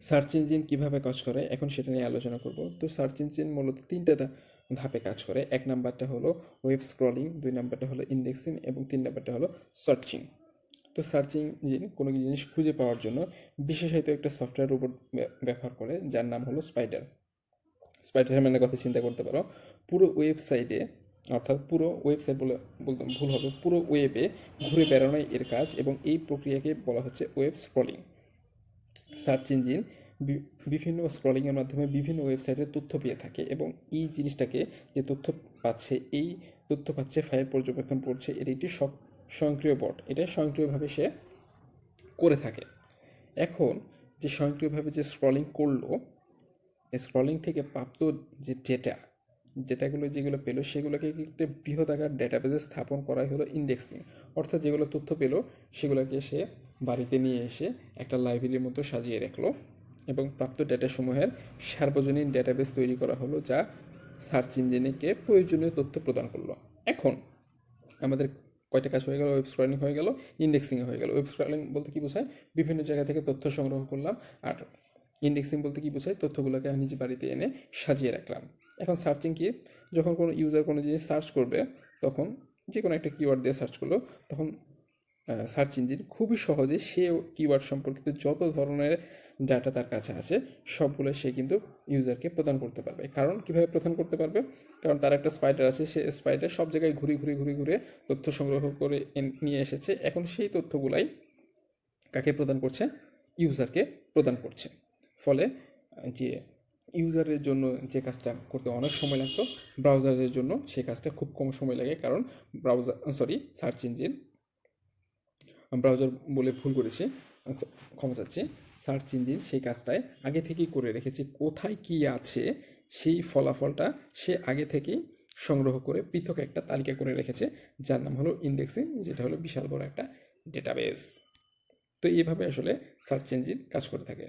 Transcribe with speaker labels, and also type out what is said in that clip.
Speaker 1: Search engine কীভাবে কাজ করে এখন সেটা নিয়ে আলোচনা করব। তো সার্চ ইঞ্জিন মূলত তিনটা ধাপে কাজ করে। এক নাম্বারটা হলো ওয়েব স্ক্রলিং, দুই নাম্বারটা হলো ইন্ডেক্সিং এবং তিন নাম্বারটা হলো সার্চিং। তো সার্চ ইঞ্জিন কোনো জিনিস খুঁজে পাওয়ার জন্য বিশেষায়িত একটা সফটওয়্যার রোবট ব্যবহার করে, যার নাম হলো স্পাইডার। স্পাইডার ম্যানের কথা চিন্তা করতে পারো। পুরো ওয়েবসাইটে, অর্থাৎ পুরো ওয়েবসাইট বলতে ভুল হবে, পুরো ওয়েবে ঘুরে বেড়ানোই এর কাজ এবং এই প্রক্রিয়াকে বলা হচ্ছে ওয়েব স্ক্রলিং। সার্চ ইঞ্জিন বিভিন্ন স্ক্রলিংয়ের মাধ্যমে বিভিন্ন ওয়েবসাইটের তথ্য পেয়ে থাকে এবং এই জিনিসটাকে যে তথ্য পাচ্ছে, এই তথ্য পাচ্ছে, ফাইল পর্যবেক্ষণ করছে, এর একটি স্বয়ংক্রিয় বট, এটা স্বয়ংক্রিয়ভাবে সে করে থাকে। এখন যে স্বয়ংক্রিয়ভাবে যে স্ক্রলিং করলো, স্ক্রলিং থেকে প্রাপ্ত যে যেগুলো পেলো সেগুলোকে একটা বৃহৎ আকার ডেটাবেজে স্থাপন করাই হলো ইন্ডেক্সিং। অর্থাৎ যেগুলো তথ্য পেলো সেগুলোকে সে বাড়িতে নিয়ে এসে একটা লাইব্রেরির মতো সাজিয়ে রাখলো এবং প্রাপ্ত ডেটাসমূহের সার্বজনীন ডেটাবেস তৈরি করা হলো, যা সার্চ ইঞ্জিনকে প্রয়োজনীয় তথ্য প্রদান করলো। এখন আমাদের কয়টা কাজ হয়ে গেল? ওয়েব স্ক্রলিং হয়ে গেল, ইন্ডেক্সিংয়ে হয়ে গেল। ওয়েব স্ক্রলিং বলতে কি বোঝায়? বিভিন্ন জায়গা থেকে তথ্য সংগ্রহ করলাম। আর ইন্ডেক্সিং বলতে কি বোঝায়? তথ্যগুলোকে আমি নিজে বাড়িতে এনে সাজিয়ে রাখলাম। এখন সার্চিং কি? যখন কোনো ইউজার কোনো জিনিস সার্চ করবে, তখন যে কোনো একটা কিওয়ার্ড দিয়ে সার্চ করলো, তখন সার্চ ইঞ্জিন খুবই সহজে সে কিওয়ার্ড সম্পর্কিত যত ধরনের ডাটা তার কাছে আছে সবগুলো সে কিন্তু ইউজারকে প্রদান করতে পারবে। কারণ কীভাবে প্রদান করতে পারবে? কারণ তার একটা স্পাইডার আছে, সে স্পাইডার সব জায়গায় ঘুরে তথ্য সংগ্রহ করে নিয়ে এসেছে। এখন সেই তথ্যগুলাই কাকে প্রদান করছে? ইউজারকে প্রদান করছে। ফলে যে ইউজারের জন্য যে কাজটা করতে অনেক সময় লাগতো, ব্রাউজারের জন্য সেই কাজটা খুব কম সময় লাগে। কারণ সার্চ ইঞ্জিন, ব্রাউজার বলে ভুল করেছি, ক্ষমা চাচ্ছি। সার্চ ইঞ্জিন সেই কাজটায় আগে থেকেই করে রেখেছে। কোথায় কি আছে সেই ফলাফলটা সে আগে থেকেই সংগ্রহ করে পৃথক একটা তালিকা করে রেখেছে, যার নাম হলো ইন্ডেক্সিং, যেটা হলো বিশাল বড় একটা ডেটাবেস। তো এইভাবে আসলে সার্চ ইঞ্জিন কাজ করে থাকে।